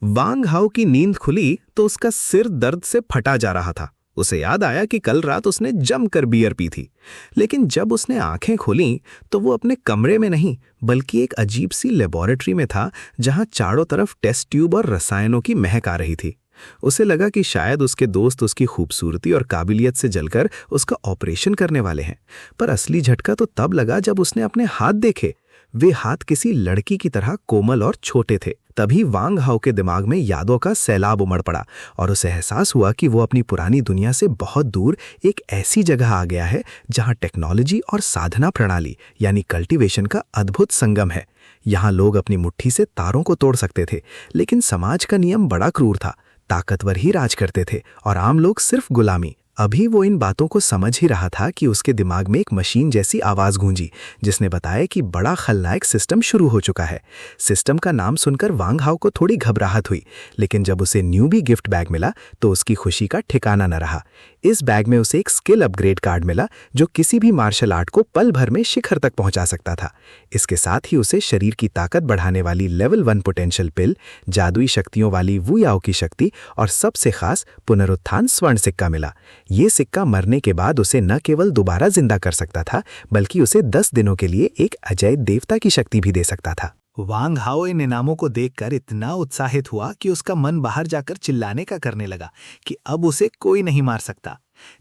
वांग हाओ की नींद खुली तो उसका सिर दर्द से फटा जा रहा था। उसे याद आया कि कल रात उसने जमकर बियर पी थी। लेकिन जब उसने आंखें खोलीं तो वो अपने कमरे में नहीं बल्कि एक अजीब सी लेबोरेटरी में था, जहां चारों तरफ टेस्ट ट्यूब और रसायनों की महक आ रही थी। उसे लगा कि शायद उसके दोस्त उसकी खूबसूरती और काबिलियत से जलकर उसका ऑपरेशन करने वाले हैं। पर असली झटका तो तब लगा जब उसने अपने हाथ देखे। वे हाथ किसी लड़की की तरह कोमल और छोटे थे। तभी वांग हाओ के दिमाग में यादों का सैलाब उमड़ पड़ा और उसे एहसास हुआ कि वो अपनी पुरानी दुनिया से बहुत दूर एक ऐसी जगह आ गया है जहां टेक्नोलॉजी और साधना प्रणाली यानी कल्टीवेशन का अद्भुत संगम है। यहाँ लोग अपनी मुट्ठी से तारों को तोड़ सकते थे, लेकिन समाज का नियम बड़ा क्रूर था। ताकतवर ही राज करते थे और आम लोग सिर्फ गुलामी। अभी वो इन बातों को समझ ही रहा था कि उसके दिमाग में एक मशीन जैसी आवाज गूंजी, जिसने बताया कि बड़ा खलनायक सिस्टम शुरू हो चुका है। सिस्टम का नाम सुनकर वांग हाओ को थोड़ी घबराहट हुई, लेकिन जब उसे न्यूबी गिफ्ट बैग मिला तो उसकी खुशी का ठिकाना न रहा। इस बैग में उसे एक स्किल अपग्रेड कार्ड मिला जो किसी भी मार्शल आर्ट को पल भर में शिखर तक पहुंचा सकता था। इसके साथ ही उसे शरीर की ताकत बढ़ाने वाली लेवल 1 पोटेंशियल पिल, जादुई शक्तियों वाली वू याओ की शक्ति और सबसे खास पुनरुत्थान स्वर्ण सिक्का मिला। ये सिक्का मरने के बाद उसे न केवल दोबारा जिंदा कर सकता था, बल्कि उसे 10 दिनों के लिए एक अजैब देवता की शक्ति भी दे सकता था। वांग हाओ इन इनामों को देखकर इतना उत्साहित हुआ कि उसका मन बाहर जाकर चिल्लाने का करने लगा कि अब उसे कोई नहीं मार सकता।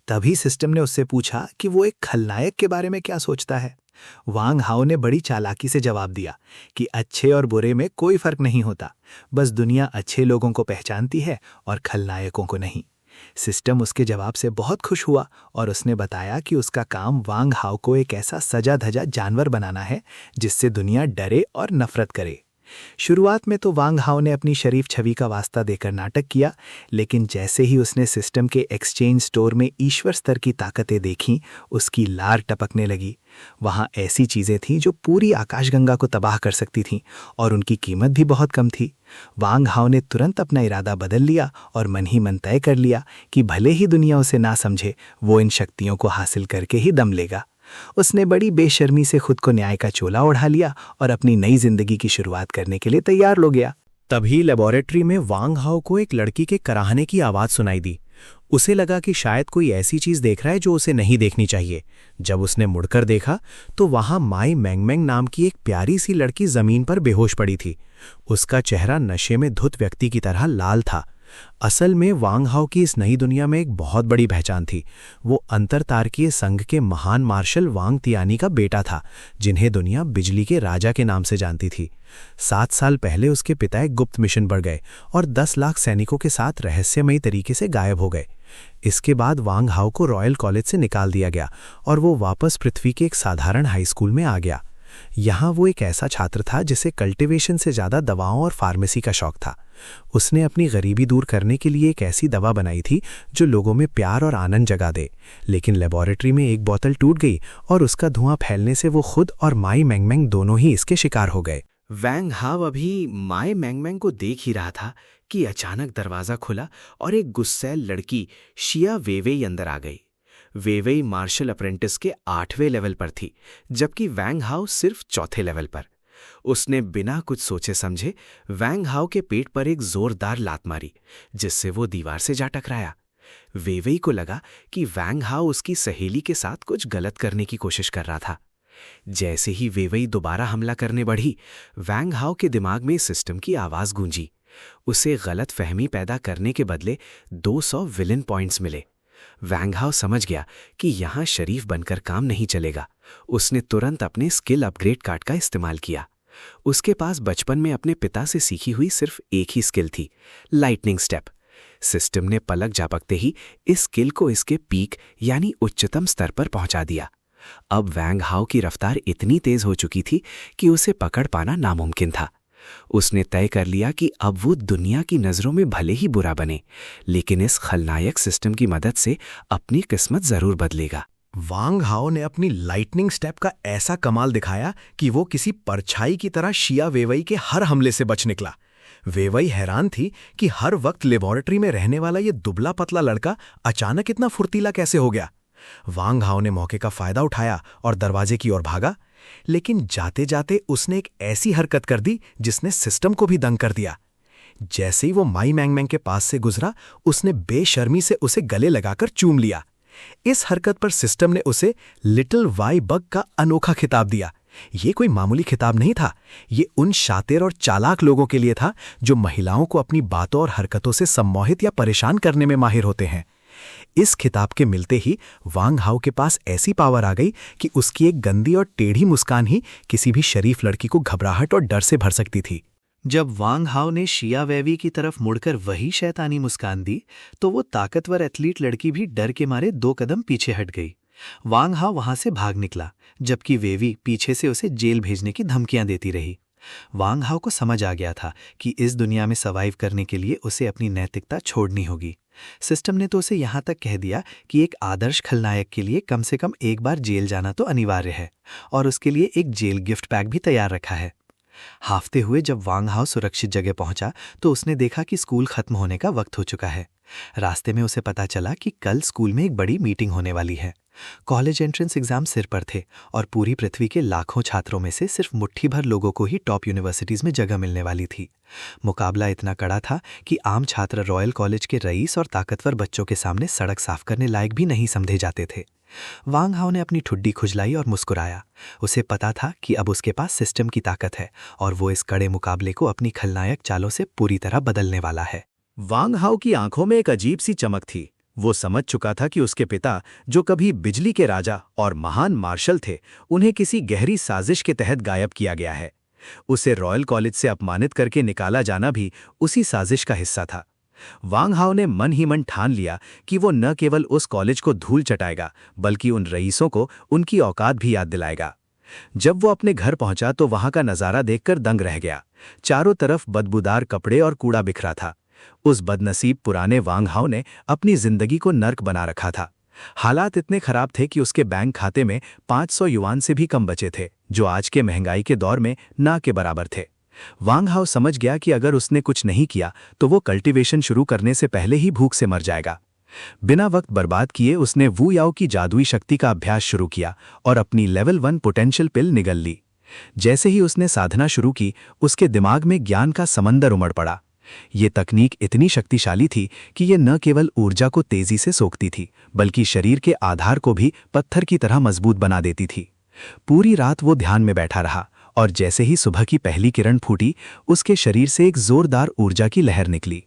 तभी सिस्टम ने उससे पूछा कि वो एक खलनायक के बारे में क्या सोचता है। वांग हाओ ने बड़ी चालाकी से जवाब दिया कि अच्छे और बुरे में कोई फर्क नहीं होता, बस दुनिया अच्छे लोगों को पहचानती है और खलनायकों को नहीं। सिस्टम उसके जवाब से बहुत खुश हुआ और उसने बताया कि उसका काम वांग हाओ को एक ऐसा सजा धजा जानवर बनाना है जिससे दुनिया डरे और नफरत करे। शुरुआत में तो वांग हाओ ने अपनी शरीफ छवि का वास्ता देकर नाटक किया, लेकिन जैसे ही उसने सिस्टम के एक्सचेंज स्टोर में ईश्वर स्तर की ताकतें देखीं, उसकी लार टपकने लगी। वहां ऐसी चीजें थीं जो पूरी आकाशगंगा को तबाह कर सकती थीं और उनकी कीमत भी बहुत कम थी। वांग हाओ ने तुरंत अपना इरादा बदल लिया और मन ही मन तय कर लिया कि भले ही दुनिया उसे ना समझे, वो इन शक्तियों को हासिल करके ही दम लेगा। उसने बड़ी बेशर्मी से खुद को न्याय का चोला ओढ़ा लिया और अपनी नई जिंदगी की शुरुआत करने के लिए तैयार हो गया। तभी लेबोरेटरी में वांग हाओ को एक लड़की के कराहने की आवाज सुनाई दी। उसे लगा कि शायद कोई ऐसी चीज देख रहा है जो उसे नहीं देखनी चाहिए। जब उसने मुड़कर देखा तो वहां माई मैंगमैंग नाम की एक प्यारी सी लड़की जमीन पर बेहोश पड़ी थी। उसका चेहरा नशे में धुत व्यक्ति की तरह लाल था। असल में वांग हाओ की इस नई दुनिया में एक बहुत बड़ी पहचान थी। वो अंतरतारकीय संघ के महान मार्शल वांग तियानी का बेटा था, जिन्हें दुनिया बिजली के राजा के नाम से जानती थी। 7 साल पहले उसके पिता एक गुप्त मिशन पर गए और 10 लाख सैनिकों के साथ रहस्यमयी तरीके से गायब हो गए। इसके बाद वांग हाओ को रॉयल कॉलेज से निकाल दिया गया और वो वापस पृथ्वी के एक साधारण हाई स्कूल में आ गया। यहाँ वो एक ऐसा छात्र था जिसे कल्टीवेशन से ज़्यादा दवाओं और फार्मेसी का शौक था। उसने अपनी गरीबी दूर करने के लिए एक ऐसी दवा बनाई थी जो लोगों में प्यार और आनंद जगा दे। लेकिन लेबोरेटरी में एक बोतल टूट गई और उसका धुआं फैलने से वो खुद और माई मैंगमैंग दोनों ही इसके शिकार हो गए। वांग हाओ अभी माई मैंगमैंग को देख ही रहा था कि अचानक दरवाजा खुला और एक गुस्सैल लड़की शिया वेवेई अंदर आ गई। वेवेई मार्शल अप्रेंटिस के 8वें लेवल पर थी, जबकि वांग हाओ सिर्फ 4थे लेवल पर। उसने बिना कुछ सोचे समझे वांग हाओ के पेट पर एक जोरदार लात मारी, जिससे वो दीवार से जा टकराया। वेवेई को लगा कि वांग हाओ उसकी सहेली के साथ कुछ गलत करने की कोशिश कर रहा था। जैसे ही वेवेई दोबारा हमला करने बढ़ी, वांग हाओ के दिमाग में सिस्टम की आवाज गूंजी। उसे गलत फहमी पैदा करने के बदले 200 विलन पॉइंट्स मिले। वांग हाओ समझ गया कि यहां शरीफ बनकर काम नहीं चलेगा। उसने तुरंत अपने स्किल अपग्रेड कार्ड का इस्तेमाल किया। उसके पास बचपन में अपने पिता से सीखी हुई सिर्फ एक ही स्किल थी, लाइटनिंग स्टेप। सिस्टम ने पलक झपकते ही इस स्किल को इसके पीक यानी उच्चतम स्तर पर पहुंचा दिया। अब वांग हाओ की रफ्तार इतनी तेज हो चुकी थी कि उसे पकड़ पाना नामुमकिन था। उसने तय कर लिया कि अब वो दुनिया की नज़रों में भले ही बुरा बने, लेकिन इस खलनायक सिस्टम की मदद से अपनी किस्मत जरूर बदलेगा। वांग हाओ ने अपनी लाइटनिंग स्टेप का ऐसा कमाल दिखाया कि वो किसी परछाई की तरह शिया वेवेई के हर हमले से बच निकला। वेवेई हैरान थी कि हर वक्त लेबोरेटरी में रहने वाला ये दुबला पतला लड़का अचानक इतना फुर्तीला कैसे हो गया। वांग हाओ ने मौके का फायदा उठाया और दरवाजे की ओर भागा, लेकिन जाते जाते उसने एक ऐसी हरकत कर दी जिसने सिस्टम को भी दंग कर दिया। जैसे ही वो माई मैंग मैंग के पास से गुजरा, उसने बेशर्मी से उसे गले लगाकर चूम लिया। इस हरकत पर सिस्टम ने उसे लिटिल वाई बग का अनोखा खिताब दिया। ये कोई मामूली खिताब नहीं था, ये उन शातिर और चालाक लोगों के लिए था जो महिलाओं को अपनी बातों और हरकतों से सम्मोहित या परेशान करने में माहिर होते हैं। इस खिताब के मिलते ही वांग हाओ के पास ऐसी पावर आ गई कि उसकी एक गंदी और टेढ़ी मुस्कान ही किसी भी शरीफ लड़की को घबराहट और डर से भर सकती थी। जब वांग हाओ ने शिया वेवी की तरफ मुड़कर वही शैतानी मुस्कान दी, तो वो ताकतवर एथलीट लड़की भी डर के मारे 2 कदम पीछे हट गई। वांग हाओ वहां से भाग निकला, जबकि वेवी पीछे से उसे जेल भेजने की धमकियां देती रही। वांग हाओ को समझ आ गया था कि इस दुनिया में सर्वाइव करने के लिए उसे अपनी नैतिकता छोड़नी होगी। सिस्टम ने तो उसे यहां तक कह दिया कि एक आदर्श खलनायक के लिए कम से कम एक बार जेल जाना तो अनिवार्य है, और उसके लिए एक जेल गिफ्ट पैक भी तैयार रखा है। हाफते हुए जब वांग हाओ सुरक्षित जगह पहुंचा तो उसने देखा कि स्कूल खत्म होने का वक्त हो चुका है। रास्ते में उसे पता चला कि कल स्कूल में एक बड़ी मीटिंग होने वाली है। कॉलेज एंट्रेंस एग्जाम सिर पर थे और पूरी पृथ्वी के लाखों छात्रों में से सिर्फ मुट्ठी भर लोगों को ही टॉप यूनिवर्सिटीज में जगह मिलने वाली थी। मुकाबला इतना कड़ा था कि आम छात्र रॉयल कॉलेज के रईस और ताकतवर बच्चों के सामने सड़क साफ करने लायक भी नहीं समझे जाते थे। वांग हाओ ने अपनी ठुड्डी खुजलाई और मुस्कुराया। उसे पता था कि अब उसके पास सिस्टम की ताकत है और वो इस कड़े मुकाबले को अपनी खलनायक चालों से पूरी तरह बदलने वाला है। वांग हाओ की आंखों में एक अजीब सी चमक थी। वो समझ चुका था कि उसके पिता, जो कभी बिजली के राजा और महान मार्शल थे, उन्हें किसी गहरी साजिश के तहत गायब किया गया है। उसे रॉयल कॉलेज से अपमानित करके निकाला जाना भी उसी साजिश का हिस्सा था। वांग हाओ ने मन ही मन ठान लिया कि वो न केवल उस कॉलेज को धूल चटाएगा, बल्कि उन रईसों को उनकी औकात भी याद दिलाएगा। जब वो अपने घर पहुंचा तो वहां का नजारा देखकर दंग रह गया। चारों तरफ बदबूदार कपड़े और कूड़ा बिखरा था। उस बदनसीब पुराने वांग हाओ ने अपनी जिंदगी को नर्क बना रखा था। हालात इतने खराब थे कि उसके बैंक खाते में 500 युआन से भी कम बचे थे, जो आज के महंगाई के दौर में ना के बराबर थे। वांग हाओ समझ गया कि अगर उसने कुछ नहीं किया तो वो कल्टीवेशन शुरू करने से पहले ही भूख से मर जाएगा। बिना वक्त बर्बाद किए उसने वू याओ की जादुई शक्ति का अभ्यास शुरू किया और अपनी लेवल 1 पोटेंशियल पिल निगल ली। जैसे ही उसने साधना शुरू की, उसके दिमाग में ज्ञान का समंदर उमड़ पड़ा। ये तकनीक इतनी शक्तिशाली थी कि ये न केवल ऊर्जा को तेजी से सोखती थी, बल्कि शरीर के आधार को भी पत्थर की तरह मजबूत बना देती थी। पूरी रात वो ध्यान में बैठा रहा और जैसे ही सुबह की पहली किरण फूटी, उसके शरीर से एक जोरदार ऊर्जा की लहर निकली।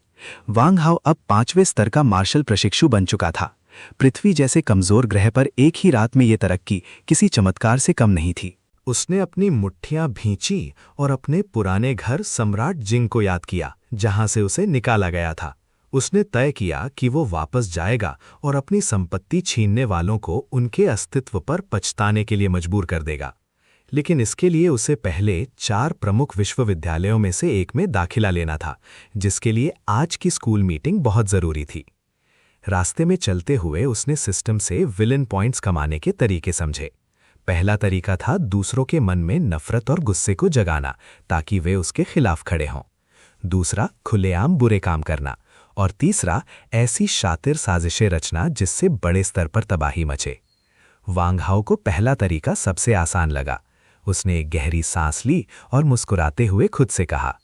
वांग हाओ अब 5वें स्तर का मार्शल प्रशिक्षु बन चुका था। पृथ्वी जैसे कमजोर ग्रह पर एक ही रात में ये तरक्की किसी चमत्कार से कम नहीं थी। उसने अपनी मुट्ठियां भींची और अपने पुराने घर सम्राट जिंग को याद किया, जहां से उसे निकाला गया था। उसने तय किया कि वो वापस जाएगा और अपनी संपत्ति छीनने वालों को उनके अस्तित्व पर पछताने के लिए मजबूर कर देगा। लेकिन इसके लिए उसे पहले 4 प्रमुख विश्वविद्यालयों में से एक में दाखिला लेना था, जिसके लिए आज की स्कूल मीटिंग बहुत जरूरी थी। रास्ते में चलते हुए उसने सिस्टम से विलन पॉइंट्स कमाने के तरीके समझे। पहला तरीका था दूसरों के मन में नफरत और गुस्से को जगाना, ताकि वे उसके खिलाफ खड़े हों। दूसरा, खुलेआम बुरे काम करना। और तीसरा, ऐसी शातिर साजिशें रचना जिससे बड़े स्तर पर तबाही मचे। वांग हाओ को पहला तरीका सबसे आसान लगा। उसने एक गहरी सांस ली और मुस्कुराते हुए खुद से कहा,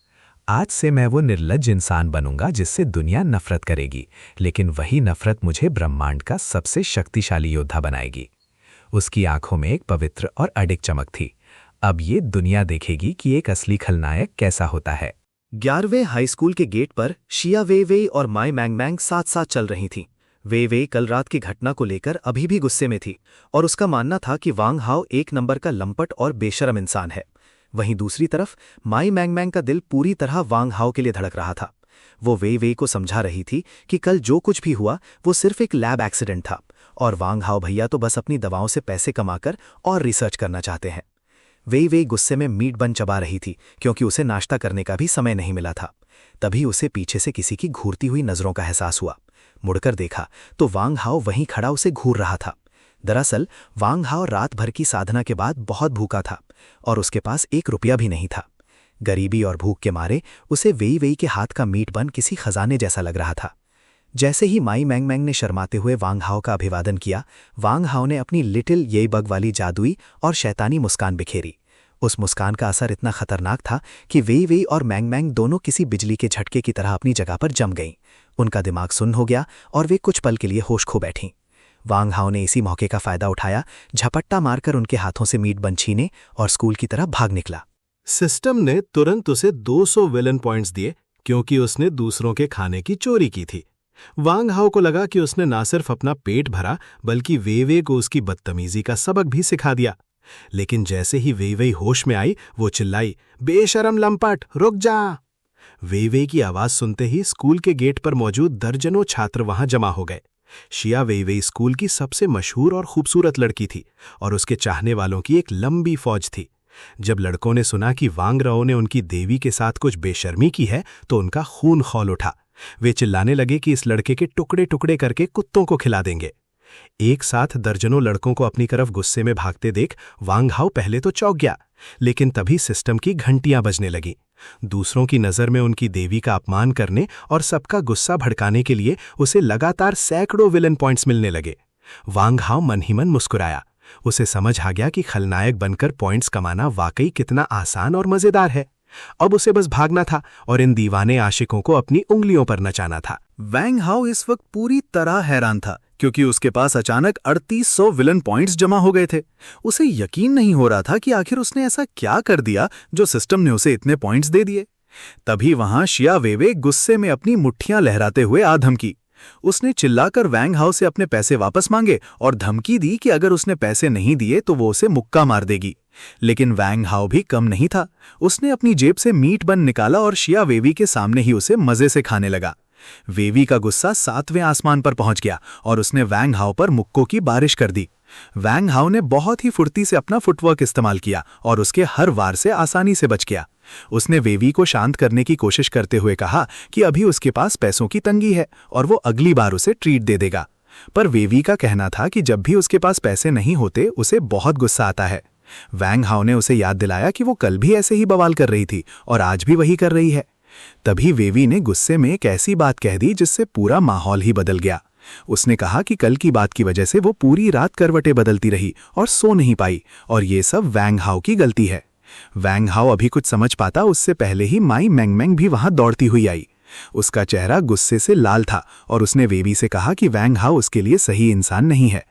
आज से मैं वो निर्लज्ज इंसान बनूंगा जिससे दुनिया नफरत करेगी, लेकिन वही नफरत मुझे ब्रह्मांड का सबसे शक्तिशाली योद्धा बनाएगी। उसकी आंखों में एक पवित्र और अडिग चमक थी। अब ये दुनिया देखेगी कि एक असली खलनायक कैसा होता है। 11वें हाई स्कूल के गेट पर शिया वेइवेई और माई मैंग मैंग साथ साथ चल रही थीं। वेइवेई कल रात की घटना को लेकर अभी भी गुस्से में थी और उसका मानना था कि वांग हाओ 1 नंबर का लंपट और बेशरम इंसान है। वहीं दूसरी तरफ माई मैंग मैंग का दिल पूरी तरह वांग हाओ के लिए धड़क रहा था। वो वेइवेई को समझा रही थी कि कल जो कुछ भी हुआ वो सिर्फ एक लैब एक्सीडेंट था और वांग हाओ भैया तो बस अपनी दवाओं से पैसे कमाकर और रिसर्च करना चाहते हैं। वेइवेई गुस्से में मीट बन चबा रही थी क्योंकि उसे नाश्ता करने का भी समय नहीं मिला था। तभी उसे पीछे से किसी की घूरती हुई नजरों का एहसास हुआ। मुड़कर देखा तो वांग हाओ वहीं खड़ा उसे घूर रहा था। दरअसल वांग हाओ रात भर की साधना के बाद बहुत भूखा था और उसके पास 1 रुपया भी नहीं था। गरीबी और भूख के मारे उसे वेइवेई के हाथ का मीट बन किसी खजाने जैसा लग रहा था। जैसे ही माई मैंग मैंग ने शर्माते हुए वांग हाओ का अभिवादन किया, वांग हाओ ने अपनी लिटिल येई बग वाली जादुई और शैतानी मुस्कान बिखेरी। उस मुस्कान का असर इतना खतरनाक था कि वेई वेई और मैंग मैंग दोनों किसी बिजली के झटके की तरह अपनी जगह पर जम गईं। उनका दिमाग सुन्न हो गया और वे कुछ पल के लिए होश खो बैठीं। वांग हाओ ने इसी मौके का फायदा उठाया, झपट्टा मारकर उनके हाथों से मीट बन छीने और स्कूल की तरफ भाग निकला। सिस्टम ने तुरंत उसे 200 विलन पॉइंट्स दिए क्योंकि उसने दूसरों के खाने की चोरी की थी। वांग हाओ को लगा कि उसने ना सिर्फ अपना पेट भरा बल्कि वेवे को उसकी बदतमीजी का सबक भी सिखा दिया। लेकिन जैसे ही वेवे होश में आई वो चिल्लाई, बेशरम लंपट, रुक जा। वेवे की आवाज सुनते ही स्कूल के गेट पर मौजूद दर्जनों छात्र वहां जमा हो गए। शिया वेइवेई स्कूल की सबसे मशहूर और खूबसूरत लड़की थी और उसके चाहने वालों की एक लंबी फौज थी। जब लड़कों ने सुना कि वांग राओ ने उनकी देवी के साथ कुछ बेशर्मी की है तो उनका खून खौल उठा। वे चिल्लाने लगे कि इस लड़के के टुकड़े टुकड़े करके कुत्तों को खिला देंगे। एक साथ दर्जनों लड़कों को अपनी तरफ गुस्से में भागते देख वांग हाओ पहले तो चौंक गया, लेकिन तभी सिस्टम की घंटियां बजने लगीं। दूसरों की नज़र में उनकी देवी का अपमान करने और सबका गुस्सा भड़काने के लिए उसे लगातार सैकड़ों विलन पॉइंट्स मिलने लगे। वांग हाओ मन ही मन मुस्कुराया। उसे समझ आ गया कि खलनायक बनकर पॉइंट्स कमाना वाकई कितना आसान और मजेदार है। अब उसे बस भागना था और इन दीवाने आशिकों को अपनी उंगलियों पर नचाना था। वैंग हाओ इस वक्त पूरी तरह हैरान था क्योंकि उसके पास अचानक 3800 विलन पॉइंट्स जमा हो गए थे। उसे यकीन नहीं हो रहा था कि आखिर उसने ऐसा क्या कर दिया जो सिस्टम ने उसे इतने पॉइंट्स दे दिए। तभी वहां शिया वेवे गुस्से में अपनी मुट्ठियां लहराते हुए आ धमकी। उसने चिल्लाकर वैंग हाओ से अपने पैसे वापस मांगे और धमकी दी कि अगर उसने पैसे नहीं दिए तो वो उसे मुक्का मार देगी। लेकिन वैंग हाओ भी कम नहीं था। उसने अपनी जेब से मीट बन निकाला और शिया वेवी के सामने ही उसे मजे से खाने लगा। वेवी का गुस्सा 7वें आसमान पर पहुंच गया और उसने वैंग हाओ पर मुक्कों की बारिश कर दी। वैंग हाओ ने बहुत ही फुर्ती से अपना फुटवर्क इस्तेमाल किया और उसके हर वार से आसानी से बच गया। उसने वेवी को शांत करने की कोशिश करते हुए कहा कि अभी उसके पास पैसों की तंगी है और वो अगली बार उसे ट्रीट दे देगा। पर वेवी का कहना था कि जब भी उसके पास पैसे नहीं होते उसे बहुत गुस्सा आता है। वैंग हाओ ने उसे याद दिलाया कि वो कल भी ऐसे ही बवाल कर रही थी और आज भी वही कर रही है। तभी वेवी ने गुस्से में एक ऐसी बात कह दी जिससे पूरा माहौल ही बदल गया। उसने कहा कि कल की बात की वजह से वो पूरी रात करवटें बदलती रही और सो नहीं पाई और ये सब वैंग हाओ की गलती है। वैंग हाओ अभी कुछ समझ पाता उससे पहले ही माई मैंग मैंग भी वहां दौड़ती हुई आई। उसका चेहरा गुस्से से लाल था और उसने वेवी से कहा कि वैंग हाओ उसके लिए सही इंसान नहीं है।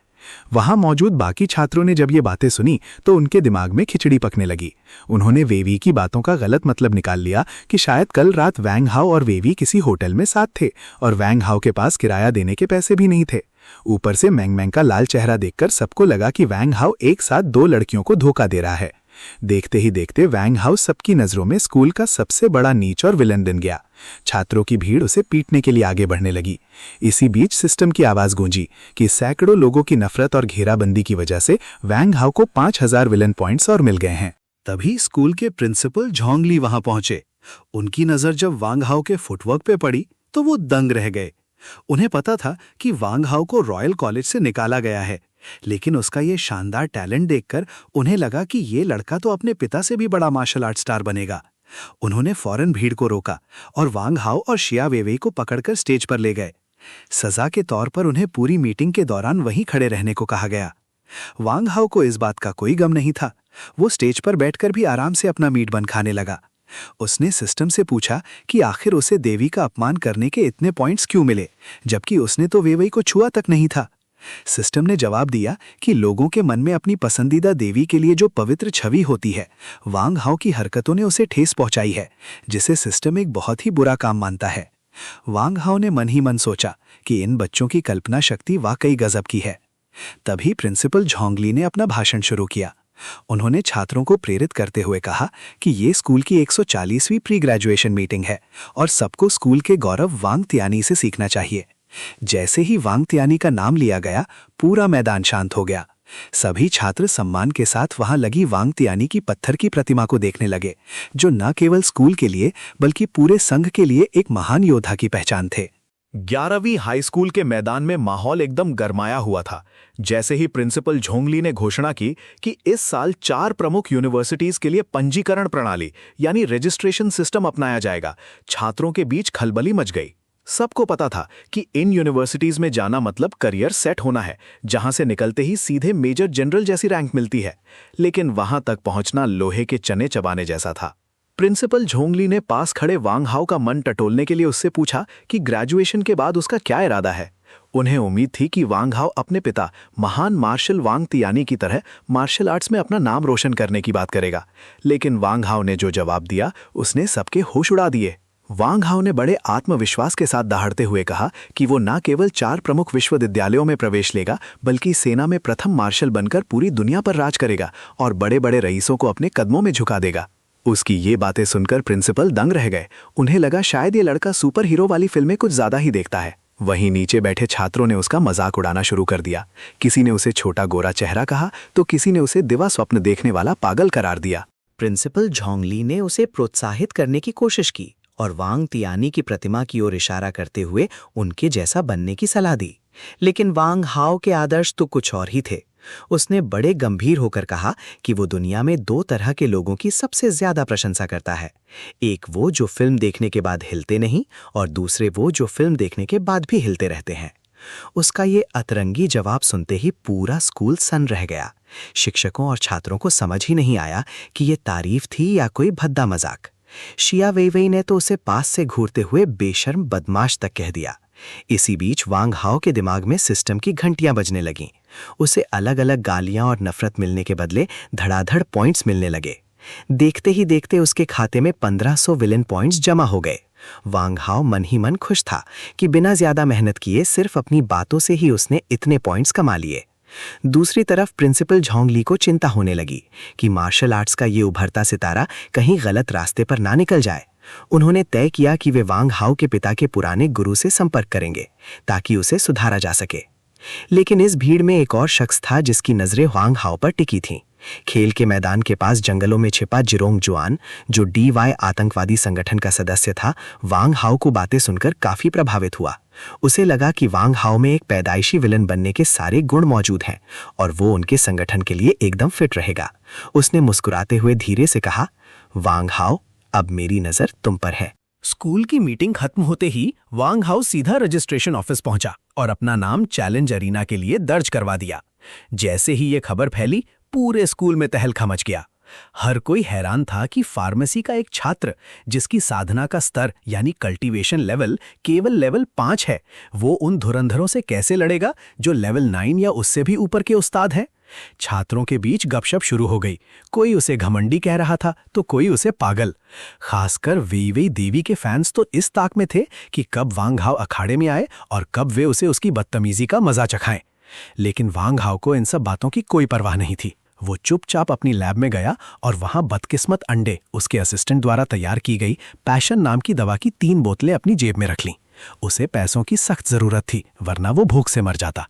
वहां मौजूद बाकी छात्रों ने जब ये बातें सुनी तो उनके दिमाग में खिचड़ी पकने लगी। उन्होंने वेवी की बातों का गलत मतलब निकाल लिया कि शायद कल रात वैंग हाओ और वेवी किसी होटल में साथ थे और वैंग हाओ के पास किराया देने के पैसे भी नहीं थे। ऊपर से मैंग मैंग का लाल चेहरा देखकर सबको लगा कि वैंग हाओ एक साथ 2 लड़कियों को धोखा दे रहा है। देखते ही देखते वैंग हाओ सबकी नजरों में स्कूल का सबसे बड़ा नीच और विलन बन गया। छात्रों की भीड़ उसे पीटने के लिए आगे बढ़ने लगी। इसी बीच सिस्टम की आवाज गूंजी कि सैकड़ों लोगों की नफरत और घेराबंदी की वजह से वैंग हाओ को 5000 विलन पॉइंट्स और मिल गए हैं। तभी स्कूल के प्रिंसिपल झोंगली वहां पहुंचे। उनकी नजर जब वांग हाओ के फुटवर्क पे पड़ी तो वो दंग रह गए। उन्हें पता था कि वांग हाओ को रॉयल कॉलेज से निकाला गया है, लेकिन उसका ये शानदार टैलेंट देखकर उन्हें लगा कि ये लड़का तो अपने पिता से भी बड़ा मार्शल आर्ट स्टार बनेगा। उन्होंने फौरन भीड़ को रोका और वांग हाओ और शिया वेवेई को पकड़कर स्टेज पर ले गए। सजा के तौर पर उन्हें पूरी मीटिंग के दौरान वहीं खड़े रहने को कहा गया। वांग हाओ को इस बात का कोई गम नहीं था। वो स्टेज पर बैठकर भी आराम से अपना मीट बन खाने लगा। उसने सिस्टम से पूछा कि आखिर उसे देवी का अपमान करने के इतने पॉइंट्स क्यों मिले, जबकि उसने तो वेवेई को छुआ तक नहीं था। सिस्टम ने जवाब दिया कि लोगों के मन में अपनी पसंदीदा देवी के लिए जो पवित्र छवि होती है, वांग हाओ की हरकतों ने उसे ठेस पहुंचाई है, जिसे सिस्टम एक बहुत ही बुरा काम मानता है। वांग हाओ ने मन ही मन सोचा कि इन बच्चों की कल्पना शक्ति वाकई गजब की है। तभी प्रिंसिपल झोंगली ने अपना भाषण शुरू किया। उन्होंने छात्रों को प्रेरित करते हुए कहा कि ये स्कूल की 140वीं प्री ग्रेजुएशन मीटिंग है और सबको स्कूल के गौरव वांग तियानी से सीखना चाहिए। जैसे ही वांग तियानी का नाम लिया गया, पूरा मैदान शांत हो गया। सभी छात्र सम्मान के साथ वहां लगी वांग तियानी की पत्थर की प्रतिमा को देखने लगे, जो न केवल स्कूल के लिए बल्कि पूरे संघ के लिए एक महान योद्धा की पहचान थे। 11वीं हाई स्कूल के मैदान में माहौल एकदम गरमाया हुआ था। जैसे ही प्रिंसिपल झोंगली ने घोषणा की कि इस साल 4 प्रमुख यूनिवर्सिटीज के लिए पंजीकरण प्रणाली यानी रजिस्ट्रेशन सिस्टम अपनाया जाएगा, छात्रों के बीच खलबली मच गई। सबको पता था कि इन यूनिवर्सिटीज में जाना मतलब करियर सेट होना है, जहां से निकलते ही सीधे मेजर जनरल जैसी रैंक मिलती है। लेकिन वहां तक पहुंचना लोहे के चने चबाने जैसा था। प्रिंसिपल झोंगली ने पास खड़े वांग हाओ का मन टटोलने के लिए उससे पूछा कि ग्रेजुएशन के बाद उसका क्या इरादा है। उन्हें उम्मीद थी कि वांग हाओ अपने पिता महान मार्शल वांग तियानी की तरह मार्शल आर्ट्स में अपना नाम रोशन करने की बात करेगा, लेकिन वांग हाओ ने जो जवाब दिया उसने सबके होश उड़ा दिए। वांग हाओ ने बड़े आत्मविश्वास के साथ दहाड़ते हुए कहा कि वो न केवल 4 प्रमुख विश्वविद्यालयों में प्रवेश लेगा, बल्कि सेना में प्रथम मार्शल बनकर पूरी दुनिया पर राज करेगा और बड़े बड़े रईसों को अपने कदमों में झुका देगा। उसकी ये बातें सुनकर प्रिंसिपल दंग रह गए। उन्हें लगा शायद ये लड़का सुपर हीरो वाली फिल्में कुछ ज्यादा ही देखता है। वहीं नीचे बैठे छात्रों ने उसका मजाक उड़ाना शुरू कर दिया। किसी ने उसे छोटा गोरा चेहरा कहा तो किसी ने उसे दिवा स्वप्न देखने वाला पागल करार दिया। प्रिंसिपल झोंगली ने उसे प्रोत्साहित करने की कोशिश की और वांग तियानी की प्रतिमा की ओर इशारा करते हुए उनके जैसा बनने की सलाह दी। लेकिन वांग हाओ के आदर्श तो कुछ और ही थे। उसने बड़े गंभीर होकर कहा कि वो दुनिया में 2 तरह के लोगों की सबसे ज्यादा प्रशंसा करता है। एक वो जो फिल्म देखने के बाद हिलते नहीं, और दूसरे वो जो फिल्म देखने के बाद भी हिलते रहते हैं। उसका ये अतरंगी जवाब सुनते ही पूरा स्कूल सन्न रह गया। शिक्षकों और छात्रों को समझ ही नहीं आया कि ये तारीफ थी या कोई भद्दा मजाक। शिया वेइवेई ने तो उसे पास से घूरते हुए बेशर्म बदमाश तक कह दिया। इसी बीच वांग हाओ के दिमाग में सिस्टम की घंटियां बजने लगीं। उसे अलग अलग गालियां और नफरत मिलने के बदले धड़ाधड़ पॉइंट्स मिलने लगे। देखते ही देखते उसके खाते में 1500 विलन पॉइंट्स जमा हो गए। वांग हाओ मन ही मन खुश था कि बिना ज्यादा मेहनत किए सिर्फ अपनी बातों से ही उसने इतने पॉइंट्स कमा लिए। दूसरी तरफ प्रिंसिपल झोंगली को चिंता होने लगी कि मार्शल आर्ट्स का ये उभरता सितारा कहीं गलत रास्ते पर ना निकल जाए। उन्होंने तय किया कि वे वांग हाओ के पिता के पुराने गुरु से संपर्क करेंगे ताकि उसे सुधारा जा सके। लेकिन इस भीड़ में एक और शख्स था जिसकी नजरें वांग हाओ पर टिकी थीं। खेल के मैदान के पास जंगलों में छिपा जिरोंग जुआन, जो DY आतंकवादी संगठन का सदस्य था, वांग हाओ को बातें सुनकर काफी प्रभावित हुआ। उसे लगा कि वांग हाओ में एक पैदाइशी विलन बनने के सारे गुण मौजूद हैं और वो उनके संगठन के लिए एकदम फिट रहेगा। उसने मुस्कुराते हुए धीरे से कहा, वांग हाओ, अब मेरी नजर तुम पर है। स्कूल की मीटिंग खत्म होते ही वांग हाओ सीधा रजिस्ट्रेशन ऑफिस पहुंचा और अपना नाम चैलेंज अरीना के लिए दर्ज करवा दिया। जैसे ही ये खबर फैली, पूरे स्कूल में तहलका मच गया। हर कोई हैरान था कि फार्मेसी का एक छात्र जिसकी साधना का स्तर यानी कल्टीवेशन लेवल केवल लेवल 5 है, वो उन धुरंधरों से कैसे लड़ेगा जो लेवल 9 या उससे भी ऊपर के उस्ताद हैं। छात्रों के बीच गपशप शुरू हो गई। कोई उसे घमंडी कह रहा था तो कोई उसे पागल। खासकर वेइवेई देवी के फैंस तो इस ताक में थे कि कब वांग हाओ अखाड़े में आए और कब वे उसे उसकी बदतमीजी का मजा चखाएं। लेकिन वांग हाओ को इन सब बातों की कोई परवाह नहीं थी। वो चुपचाप अपनी लैब में गया और वहां बदकिस्मत अंडे उसके असिस्टेंट द्वारा तैयार की गई पैशन नाम की दवा की 3 बोतलें अपनी जेब में रख लीं। उसे पैसों की सख्त जरूरत थी, वरना वो भूख से मर जाता।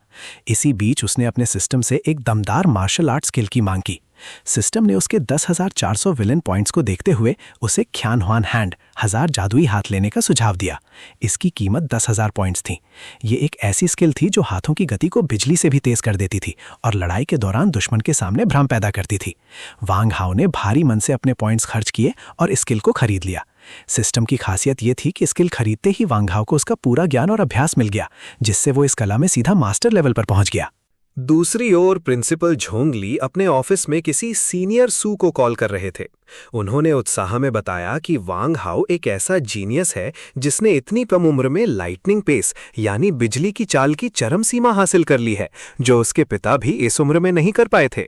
इसी बीच उसने अपने सिस्टम से एक दमदार मार्शल आर्ट स्किल की मांग की। सिस्टम ने उसके 10,400 विलन पॉइंट्स को देखते हुए उसे ख्यान हुआन हैंड 1000 जादुई हाथ लेने का सुझाव दिया। इसकी कीमत 10,000 पॉइंट्स थी। ये एक ऐसी स्किल थी जो हाथों की गति को बिजली से भी तेज कर देती थी और लड़ाई के दौरान दुश्मन के सामने भ्रम पैदा करती थी। वांग हाओ ने भारी मन से अपने पॉइंट्स खर्च किए और इस स्किल को खरीद लिया। सिस्टम की खासियत ये थी कि स्किल खरीदते ही वांग हाओ को उसका पूरा ज्ञान और अभ्यास मिल गया, जिससे वो इस कला में सीधा मास्टर लेवल पर पहुंच गया। दूसरी ओर प्रिंसिपल झोंगली अपने ऑफिस में किसी सीनियर सू को कॉल कर रहे थे। उन्होंने उत्साह में बताया कि वांग हाओ एक ऐसा जीनियस है जिसने इतनी कम उम्र में लाइटनिंग पेस यानी बिजली की चाल की चरम सीमा हासिल कर ली है, जो उसके पिता भी इस उम्र में नहीं कर पाए थे।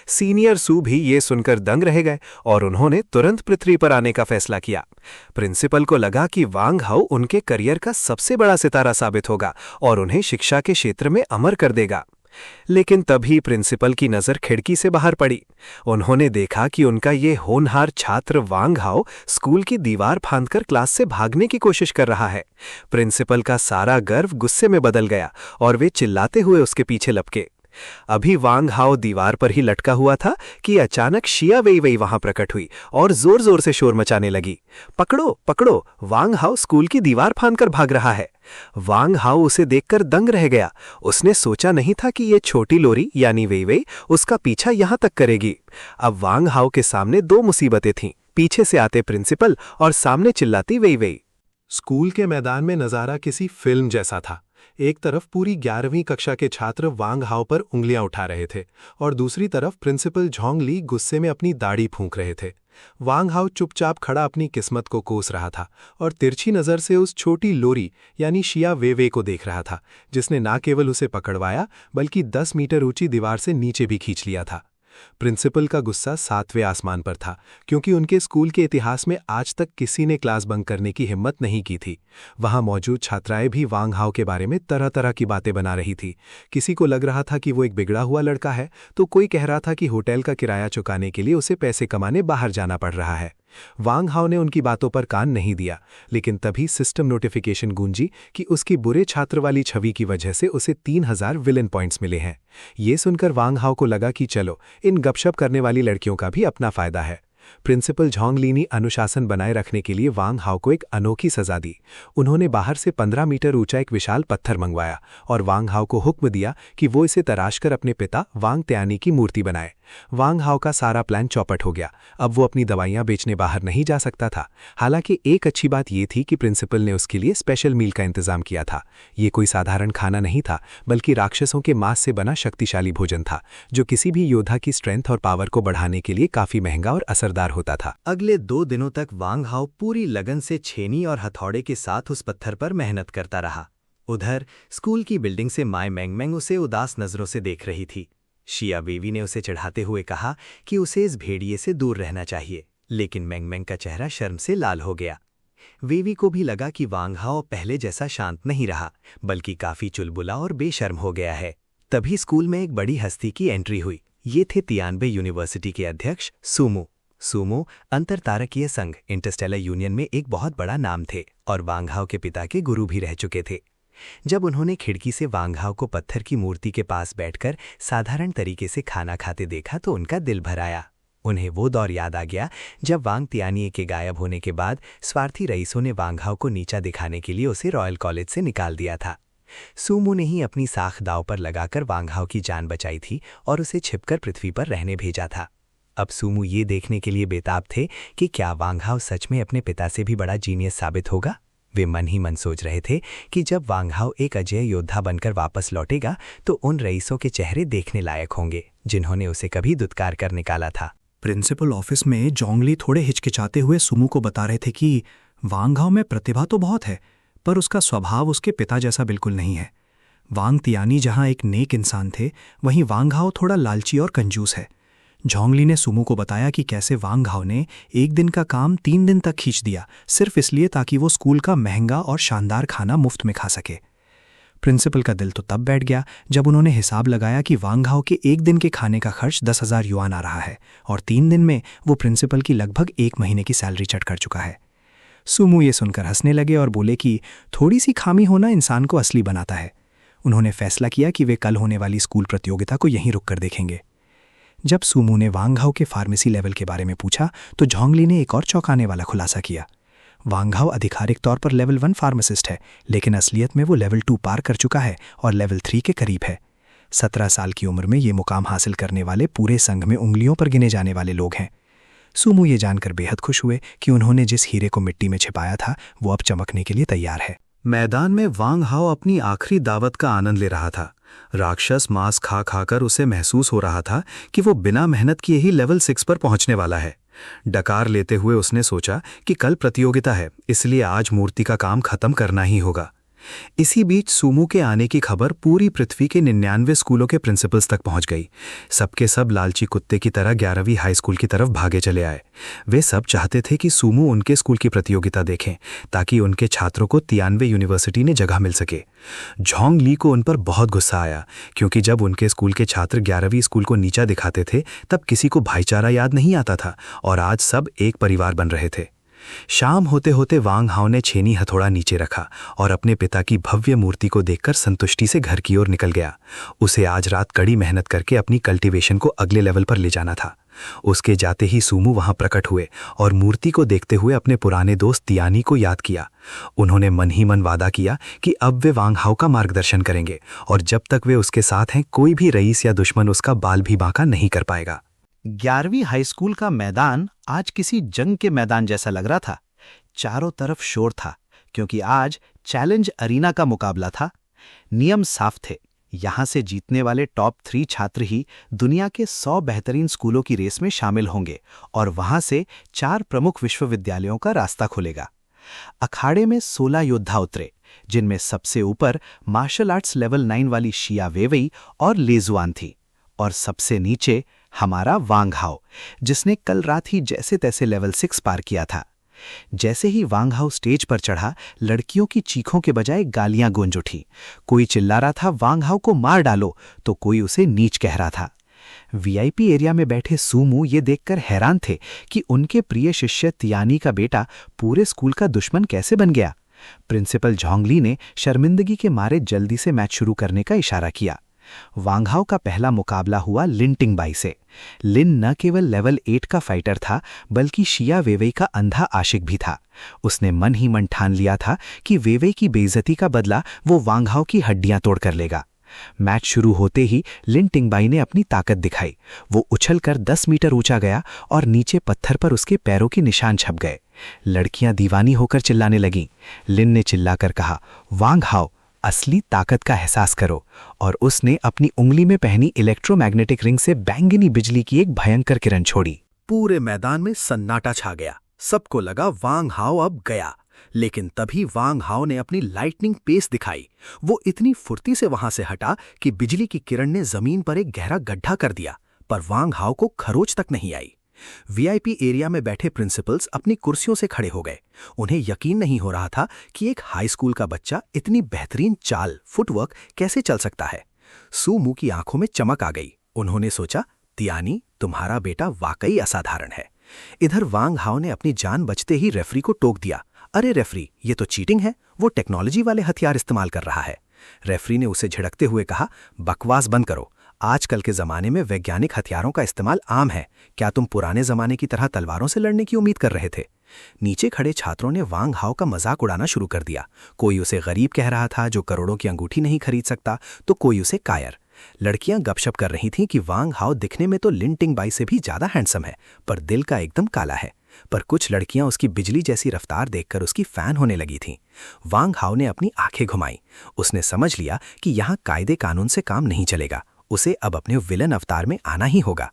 सीनियर सू भी ये सुनकर दंग रह गए और उन्होंने तुरंत पृथ्वी पर आने का फैसला किया। प्रिंसिपल को लगा कि वांग हाओ उनके करियर का सबसे बड़ा सितारा साबित होगा और उन्हें शिक्षा के क्षेत्र में अमर कर देगा। लेकिन तभी प्रिंसिपल की नजर खिड़की से बाहर पड़ी। उन्होंने देखा कि उनका ये होनहार छात्र वांग हाओ स्कूल की दीवार फांदकर क्लास से भागने की कोशिश कर रहा है। प्रिंसिपल का सारा गर्व गुस्से में बदल गया और वे चिल्लाते हुए उसके पीछे लपके। अभी वांग हाओ दीवार पर ही लटका हुआ था कि अचानक शिया वेइवेई वहां प्रकट हुई और जोर जोर से शोर मचाने लगी। पकड़ो पकड़ो, वांग हाओ स्कूल की दीवार फांदकर भाग रहा है। वांग हाओ उसे देखकर दंग रह गया। उसने सोचा नहीं था कि ये छोटी लोरी यानी वेइवेई उसका पीछा यहां तक करेगी। अब वांग हाओ के सामने 2 मुसीबतें थीं, पीछे से आते प्रिंसिपल और सामने चिल्लाती वेइवेई। स्कूल के मैदान में नज़ारा किसी फिल्म जैसा था। एक तरफ पूरी 11वीं कक्षा के छात्र वांग हाओ पर उंगलियां उठा रहे थे और दूसरी तरफ प्रिंसिपल झोंग ली गुस्से में अपनी दाढ़ी फूंक रहे थे। वांग हाओ चुपचाप खड़ा अपनी किस्मत को कोस रहा था और तिरछी नज़र से उस छोटी लोरी यानी शिया वेवे को देख रहा था, जिसने ना केवल उसे पकड़वाया बल्कि 10 मीटर ऊंची दीवार से नीचे भी खींच लिया था। प्रिंसिपल का गुस्सा 7वें आसमान पर था, क्योंकि उनके स्कूल के इतिहास में आज तक किसी ने क्लास बंक करने की हिम्मत नहीं की थी। वहां मौजूद छात्राएं भी वांग हाओ के बारे में तरह तरह की बातें बना रही थी। किसी को लग रहा था कि वो एक बिगड़ा हुआ लड़का है, तो कोई कह रहा था कि होटल का किराया चुकाने के लिए उसे पैसे कमाने बाहर जाना पड़ रहा है। वांग हाओ ने उनकी बातों पर कान नहीं दिया, लेकिन तभी सिस्टम नोटिफिकेशन गूंजी कि उसकी बुरे छात्र वाली छवि की वजह से उसे 3000 विलन पॉइंट्स मिले हैं। ये सुनकर वांग हाओ को लगा कि चलो, इन गपशप करने वाली लड़कियों का भी अपना फायदा है। प्रिंसिपल झोंग ली ने अनुशासन बनाए रखने के लिए वांग हाओ को एक अनोखी सजा दी। उन्होंने बाहर से 15 मीटर ऊंचा एक विशाल पत्थर मंगवाया और वांग हाओ को हुक्म दिया कि वो इसे तराशकर अपने पिता वांग त्यानी की मूर्ति बनाए। वांग हाओ का सारा प्लान चौपट हो गया। अब वो अपनी दवाइयां बेचने बाहर नहीं जा सकता था। हालांकि एक अच्छी बात यह थी कि प्रिंसिपल ने उसके लिए स्पेशल मील का इंतजाम किया था। ये कोई साधारण खाना नहीं था, बल्कि राक्षसों के मांस से बना शक्तिशाली भोजन था, जो किसी भी योद्धा की स्ट्रेंथ और पावर को बढ़ाने के लिए काफी महंगा और असरदार होता था। अगले 2 दिनों तक वांग हाओ पूरी लगन से छेनी और हथौड़े के साथ उस पत्थर पर मेहनत करता रहा। उधर स्कूल की बिल्डिंग से माई मैंगमैंग उसे उदास नजरों से देख रही थी। शिया वेवी ने उसे चिढ़ाते हुए कहा कि उसे इस भेड़िए से दूर रहना चाहिए, लेकिन मैंगमैंग का चेहरा शर्म से लाल हो गया। वेवी को भी लगा कि वांग हाओ पहले जैसा शांत नहीं रहा, बल्कि काफी चुलबुला और बेशर्म हो गया है। तभी स्कूल में एक बड़ी हस्ती की एंट्री हुई। ये थे तियानबे यूनिवर्सिटी के अध्यक्ष सुमो। सुमो अंतरतारकीय संघ इंटरस्टेलर यूनियन में एक बहुत बड़ा नाम थे और वांग हाओ के पिता के गुरु भी रह चुके थे। जब उन्होंने खिड़की से वांग हाओ को पत्थर की मूर्ति के पास बैठकर साधारण तरीके से खाना खाते देखा तो उनका दिल भर आया। उन्हें वो दौर याद आ गया जब वांग तियानिये के गायब होने के बाद स्वार्थी रईसों ने वांग हाओ को नीचा दिखाने के लिए उसे रॉयल कॉलेज से निकाल दिया था। सुमो ने ही अपनी साख दांव पर लगाकर वांग हाओ की जान बचाई थी और उसे छिपकर पृथ्वी पर रहने भेजा था। अब सुमो ये देखने के लिए बेताब थे कि क्या वांग हाओ सच में अपने पिता से भी बड़ा जीनियस साबित होगा। वे मन ही मन सोच रहे थे कि जब वांग हाओ एक अजय योद्धा बनकर वापस लौटेगा तो उन रईसों के चेहरे देखने लायक होंगे जिन्होंने उसे कभी दुत्कार कर निकाला था। प्रिंसिपल ऑफिस में जोंग ली थोड़े हिचकिचाते हुए सुमो को बता रहे थे कि वांग हाओ में प्रतिभा तो बहुत है, पर उसका स्वभाव उसके पिता जैसा बिल्कुल नहीं है। वांग तियानी जहां एक नेक इंसान थे, वहीं वांग हाओ थोड़ा लालची और कंजूस है। झोंग ली ने सुमो को बताया कि कैसे वांग हाओ ने एक दिन का काम 3 दिन तक खींच दिया, सिर्फ इसलिए ताकि वो स्कूल का महंगा और शानदार खाना मुफ्त में खा सके। प्रिंसिपल का दिल तो तब बैठ गया जब उन्होंने हिसाब लगाया कि वांग हाओ के एक दिन के खाने का खर्च 10,000 युआन आ रहा है और 3 दिन में वो प्रिंसिपल की लगभग 1 महीने की सैलरी चट कर चुका है। सुमो ये सुनकर हंसने लगे और बोले कि थोड़ी सी खामी होना इंसान को असली बनाता है। उन्होंने फैसला किया कि वे कल होने वाली स्कूल प्रतियोगिता को यहीं रुक कर देखेंगे। जब सुमो ने वांग हाओ के फार्मेसी लेवल के बारे में पूछा तो झोंग ली ने एक और चौंकाने वाला खुलासा किया। वांग हाओ आधिकारिक तौर पर लेवल 1 फार्मासिस्ट है, लेकिन असलियत में वो लेवल 2 पार कर चुका है और लेवल 3 के करीब है। 17 साल की उम्र में ये मुकाम हासिल करने वाले पूरे संघ में उंगलियों पर गिने जाने वाले लोग हैं। सुमो ये जानकर बेहद खुश हुए कि उन्होंने जिस हीरे को मिट्टी में छिपाया था वो अब चमकने के लिए तैयार है। मैदान में वांग हाओ अपनी आखिरी दावत का आनंद ले रहा था। राक्षस मांस खा खाकर उसे महसूस हो रहा था कि वो बिना मेहनत किए ही लेवल 6 पर पहुंचने वाला है। डकार लेते हुए उसने सोचा कि कल प्रतियोगिता है, इसलिए आज मूर्ति का काम खत्म करना ही होगा। इसी बीच सुमो के आने की खबर पूरी पृथ्वी के 99 स्कूलों के प्रिंसिपल्स तक पहुंच गई। सबके सब लालची कुत्ते की तरह 11वीं हाई स्कूल की तरफ भागे चले आए। वे सब चाहते थे कि सुमो उनके स्कूल की प्रतियोगिता देखें, ताकि उनके छात्रों को तियानबे यूनिवर्सिटी ने जगह मिल सके। झोंग ली को उन पर बहुत गुस्सा आया, क्योंकि जब उनके स्कूल के छात्र 11वीं स्कूल को नीचा दिखाते थे तब किसी को भाईचारा याद नहीं आता था, और आज सब एक परिवार बन रहे थे। शाम होते होते वांग हाओ ने छेनी हथौड़ा नीचे रखा और अपने पिता की भव्य मूर्ति को देखकर संतुष्टि से घर की ओर निकल गया। उसे आज रात कड़ी मेहनत करके अपनी कल्टीवेशन को अगले लेवल पर ले जाना था। उसके जाते ही सुमो वहां प्रकट हुए और मूर्ति को देखते हुए अपने पुराने दोस्त तियानी को याद किया। उन्होंने मन ही मन वादा किया कि अब वे वांग हाओ का मार्गदर्शन करेंगे और जब तक वे उसके साथ हैं कोई भी रईस या दुश्मन उसका बाल भी बांका नहीं कर पाएगा। 11वीं हाई स्कूल का मैदान आज किसी जंग के मैदान जैसा लग रहा था। चारों तरफ शोर था, क्योंकि आज चैलेंज अरीना का मुकाबला था। नियम साफ थे, यहां से जीतने वाले टॉप 3 छात्र ही दुनिया के 100 बेहतरीन स्कूलों की रेस में शामिल होंगे और वहां से 4 प्रमुख विश्वविद्यालयों का रास्ता खुलेगा। अखाड़े में 16 योद्धा उतरे, जिनमें सबसे ऊपर मार्शल आर्ट्स लेवल 9 वाली शिया वेवई और लेजुआन थी, और सबसे नीचे हमारा वांग हाओ, जिसने कल रात ही जैसे तैसे लेवल 6 पार किया था। जैसे ही वांग हाओ स्टेज पर चढ़ा, लड़कियों की चीखों के बजाय गालियां गूंज उठी। कोई चिल्ला रहा था वांग हाओ को मार डालो, तो कोई उसे नीच कह रहा था। वीआईपी एरिया में बैठे सूमू ये देखकर हैरान थे कि उनके प्रिय शिष्य तियानी का बेटा पूरे स्कूल का दुश्मन कैसे बन गया। प्रिंसिपल झोंगली ने शर्मिंदगी के मारे जल्दी से मैच शुरू करने का इशारा किया। वांग हाओ का पहला मुकाबला हुआ लिन टिंगबाई से। लिन न केवल लेवल 8 का फाइटर था, बल्कि शिया वेवई का अंधा आशिक भी था। उसने मन ही मन ठान लिया था कि वेवई की बेइज्जती का बदला वो वांग हाओ की हड्डियां तोड़कर लेगा। मैच शुरू होते ही लिन टिंगबाई ने अपनी ताकत दिखाई। वो उछलकर 10 मीटर ऊंचा गया और नीचे पत्थर पर उसके पैरों के निशान छप गए। लड़कियां दीवानी होकर चिल्लाने लगीं। लिन ने चिल्लाकर कहा, वांग हाओ, असली ताकत का एहसास करो, और उसने अपनी उंगली में पहनी इलेक्ट्रोमैग्नेटिक रिंग से बैंगनी बिजली की एक भयंकर किरण छोड़ी। पूरे मैदान में सन्नाटा छा गया। सबको लगा वांग हाओ अब गया, लेकिन तभी वांग हाओ ने अपनी लाइटनिंग पेस दिखाई। वो इतनी फुर्ती से वहां से हटा कि बिजली की किरण ने जमीन पर एक गहरा गड्ढा कर दिया, पर वांग हाओ को खरोच तक नहीं आई। वीआईपी एरिया में बैठे प्रिंसिपल्स अपनी कुर्सियों से खड़े हो गए। उन्हें यकीन नहीं हो रहा था कि एक हाई स्कूल का बच्चा इतनी बेहतरीन चाल, फुटवर्क कैसे चल सकता है। सूमू की आंखों में चमक आ गई। उन्होंने सोचा, तियानी, तुम्हारा बेटा वाकई असाधारण है। इधर वांग हाओ ने अपनी जान बचते ही रेफरी को टोक दिया, अरे रेफरी, ये तो चीटिंग है, वो टेक्नोलॉजी वाले हथियार इस्तेमाल कर रहा है। रेफरी ने उसे झिड़कते हुए कहा, बकवास बंद करो, आजकल के जमाने में वैज्ञानिक हथियारों का इस्तेमाल आम है। क्या तुम पुराने जमाने की तरह तलवारों से लड़ने की उम्मीद कर रहे थे? नीचे खड़े छात्रों ने वांग हाओ का मजाक उड़ाना शुरू कर दिया। कोई उसे गरीब कह रहा था जो करोड़ों की अंगूठी नहीं खरीद सकता, तो कोई उसे कायर। लड़कियां गपशप कर रही थीं कि वांग हाओ दिखने में तो लिन टिंगबाई से भी ज्यादा हैंडसम है, पर दिल का एकदम काला है। पर कुछ लड़कियां उसकी बिजली जैसी रफ्तार देखकर उसकी फैन होने लगी थीं। वांग हाओ ने अपनी आंखें घुमाई। उसने समझ लिया कि यहाँ कायदे कानून से काम नहीं चलेगा, उसे अब अपने विलन अवतार में आना ही होगा।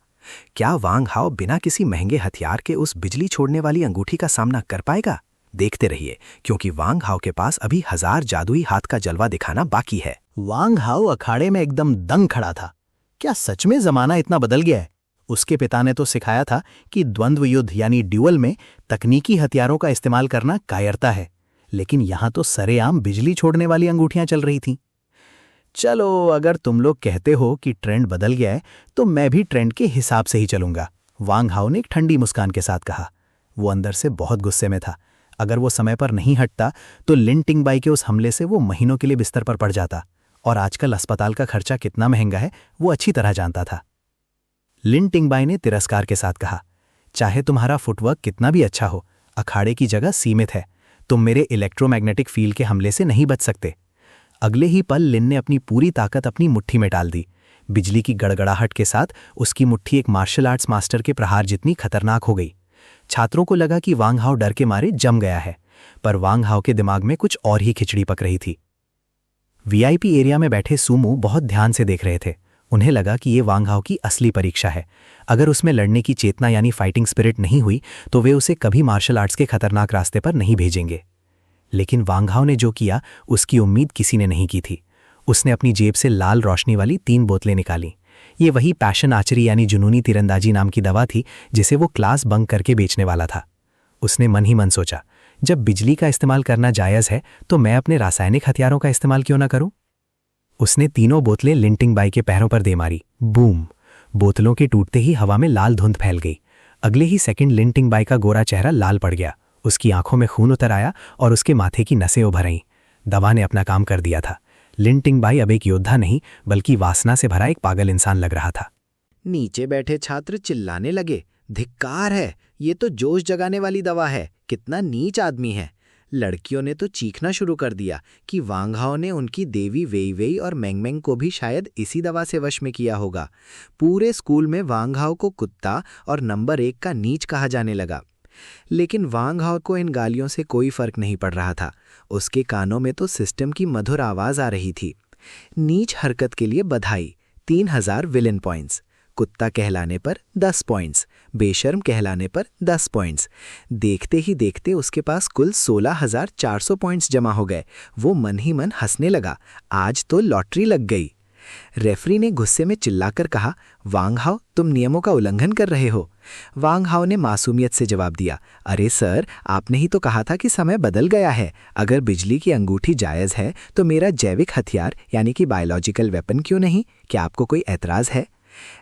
क्या वांग हाओ बिना किसी महंगे हथियार के उस बिजली छोड़ने वाली अंगूठी का सामना कर पाएगा? देखते रहिए, क्योंकि वांग हाओ के पास अभी 1000 जादुई हाथ का जलवा दिखाना बाकी है। वांग हाओ अखाड़े में एकदम दंग खड़ा था। क्या सच में जमाना इतना बदल गया है? उसके पिता ने तो सिखाया था कि द्वंद्व युद्ध यानी ड्यूअल में तकनीकी हथियारों का इस्तेमाल करना कायरता है, लेकिन यहां तो सरेआम बिजली छोड़ने वाली अंगूठियां चल रही थीं। चलो, अगर तुम लोग कहते हो कि ट्रेंड बदल गया है, तो मैं भी ट्रेंड के हिसाब से ही चलूंगा, वांग हाओ ने एक ठंडी मुस्कान के साथ कहा। वो अंदर से बहुत गुस्से में था। अगर वो समय पर नहीं हटता तो लिन टिंगबाई के उस हमले से वो महीनों के लिए बिस्तर पर पड़ जाता, और आजकल अस्पताल का खर्चा कितना महंगा है वो अच्छी तरह जानता था। लिन टिंगबाई ने तिरस्कार के साथ कहा, चाहे तुम्हारा फुटवर्क कितना भी अच्छा हो, अखाड़े की जगह सीमित है। तुम मेरे इलेक्ट्रोमैग्नेटिक फील्ड के हमले से नहीं बच सकते। अगले ही पल लिन ने अपनी पूरी ताकत अपनी मुट्ठी में डाल दी। बिजली की गड़गड़ाहट के साथ उसकी मुट्ठी एक मार्शल आर्ट्स मास्टर के प्रहार जितनी खतरनाक हो गई। छात्रों को लगा कि वांग हाओ डर के मारे जम गया है, पर वांग हाओ के दिमाग में कुछ और ही खिचड़ी पक रही थी। वीआईपी एरिया में बैठे सूमू बहुत ध्यान से देख रहे थे। उन्हें लगा कि ये वांग हाओ की असली परीक्षा है। अगर उसमें लड़ने की चेतना यानी फाइटिंग स्पिरिट नहीं हुई तो वे उसे कभी मार्शल आर्ट्स के खतरनाक रास्ते पर नहीं भेजेंगे। लेकिन वांग हाओ ने जो किया उसकी उम्मीद किसी ने नहीं की थी। उसने अपनी जेब से लाल रोशनी वाली 3 बोतलें निकाली। ये वही पैशन आर्चरी यानी जुनूनी तीरंदाजी नाम की दवा थी जिसे वो क्लास बंक करके बेचने वाला था। उसने मन ही मन सोचा, जब बिजली का इस्तेमाल करना जायज़ है तो मैं अपने रासायनिक हथियारों का इस्तेमाल क्यों ना करूं? उसने तीनों बोतलें लिन टिंगबाई के पैरों पर दे मारी। बूम! बोतलों के टूटते ही हवा में लाल धुंध फैल गई। अगले ही सेकंड लिन टिंगबाई का गोरा चेहरा लाल पड़ गया। उसकी आंखों में खून उतर आया और उसके माथे की नसें उभर आईं। दवा ने अपना काम कर दिया था। लिन टिंगबाई अब एक योद्धा नहीं बल्कि वासना से भरा एक पागल इंसान लग रहा था। नीचे बैठे छात्र चिल्लाने लगे, धिक्कार है, ये तो जोश जगाने वाली दवा है, कितना नीच आदमी है। लड़कियों ने तो चीखना शुरू कर दिया कि वांग हाओ ने उनकी देवी वेईवेई और मेंगमेंग को भी शायद इसी दवा से वश में किया होगा। पूरे स्कूल में वांग हाओ को कुत्ता और नंबर 1 का नीच कहा जाने लगा। लेकिन वांग हाओ को इन गालियों से कोई फर्क नहीं पड़ रहा था। उसके कानों में तो सिस्टम की मधुर आवाज आ रही थी। नीच हरकत के लिए बधाई, 3000 विलन पॉइंट्स। कुत्ता कहलाने पर 10 पॉइंट्स, बेशर्म कहलाने पर 10 पॉइंट्स। देखते ही देखते उसके पास कुल 16,400 पॉइंट्स जमा हो गए। वो मन ही मन हंसने लगा, आज तो लॉटरी लग गई। रेफरी ने गुस्से में चिल्लाकर कहा, वांग हाओ, तुम नियमों का उल्लंघन कर रहे हो। वांग हाओ ने मासूमियत से जवाब दिया, अरे सर, आपने ही तो कहा था कि समय बदल गया है। अगर बिजली की अंगूठी जायज़ है तो मेरा जैविक हथियार यानी कि बायोलॉजिकल वेपन क्यों नहीं? क्या आपको कोई एतराज़ है?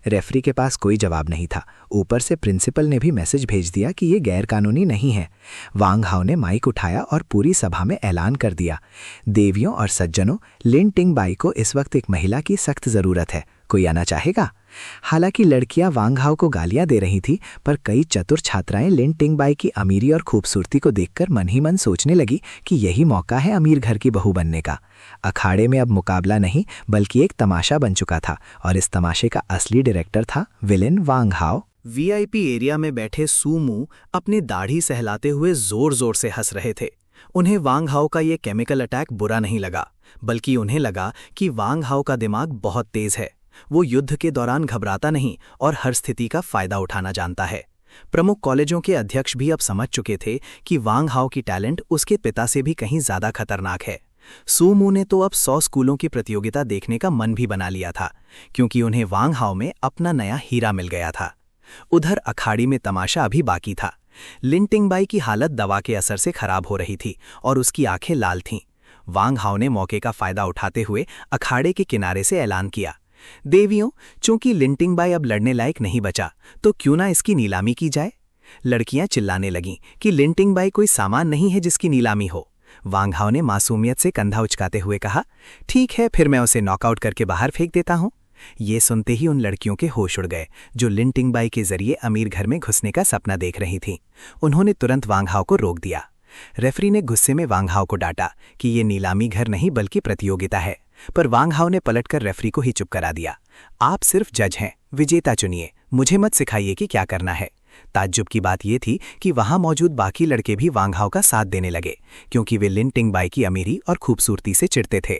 रेफरी के पास कोई जवाब नहीं था। ऊपर से प्रिंसिपल ने भी मैसेज भेज दिया कि ये गैरकानूनी नहीं है। वांग हाओ ने माइक उठाया और पूरी सभा में ऐलान कर दिया, देवियों और सज्जनों, लिन टिंग बाई को इस वक्त एक महिला की सख्त ज़रूरत है। कोई आना चाहेगा? हालांकि लड़कियां वांग हाओ को गालियां दे रही थी, पर कई चतुर छात्राएं लिन टिंग बाई की अमीरी और खूबसूरती को देखकर मन ही मन सोचने लगी कि यही मौका है अमीर घर की बहू बनने का। अखाड़े में अब मुकाबला नहीं बल्कि एक तमाशा बन चुका था, और इस तमाशे का असली डायरेक्टर था विलेन वांग हाओ। वीआईपी एरिया में बैठे सूमू अपनी दाढ़ी सहलाते हुए जोर जोर से हंस रहे थे। उन्हें वांग हाओ का ये केमिकल अटैक बुरा नहीं लगा, बल्कि उन्हें लगा कि वांग हाओ का दिमाग बहुत तेज है। वो युद्ध के दौरान घबराता नहीं और हर स्थिति का फायदा उठाना जानता है। प्रमुख कॉलेजों के अध्यक्ष भी अब समझ चुके थे कि वांग हाओ की टैलेंट उसके पिता से भी कहीं ज्यादा खतरनाक है। सूमू ने तो अब 100 स्कूलों की प्रतियोगिता देखने का मन भी बना लिया था, क्योंकि उन्हें वांग हाओ में अपना नया हीरा मिल गया था। उधर अखाड़ी में तमाशा अभी बाकी था। लिन टिंग बाई की हालत दवा के असर से खराब हो रही थी और उसकी आंखें लाल थीं। वांग हाओ ने मौके का फायदा उठाते हुए अखाड़े के किनारे से ऐलान किया, देवियों, चूंकि लिन टिंग बाई अब लड़ने लायक नहीं बचा, तो क्यों ना इसकी नीलामी की जाए। लड़कियां चिल्लाने लगीं कि लिन टिंग बाई कोई सामान नहीं है जिसकी नीलामी हो। वांग हाओ ने मासूमियत से कंधा उचकाते हुए कहा, ठीक है, फिर मैं उसे नॉकआउट करके बाहर फेंक देता हूं। ये सुनते ही उन लड़कियों के होश उड़ गए जो लिन टिंग बाई के जरिए अमीर घर में घुसने का सपना देख रही थीं। उन्होंने तुरंत वांग हाओ को रोक दिया। रेफरी ने गुस्से में वांग हाओ को डांटा कि ये नीलामी घर नहीं बल्कि प्रतियोगिता है, पर वांग हाओ ने पलटकर रेफरी को ही चुप करा दिया। आप सिर्फ जज हैं, विजेता चुनिए, मुझे मत सिखाइए कि क्या करना है। ताज्जुब की बात यह थी कि वहां मौजूद बाकी लड़के भी वांग हाओ का साथ देने लगे, क्योंकि वे लिन टिंग बाई की अमीरी और खूबसूरती से चिढ़ते थे।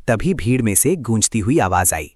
तभी भीड़ में से गूंजती हुई आवाज आई,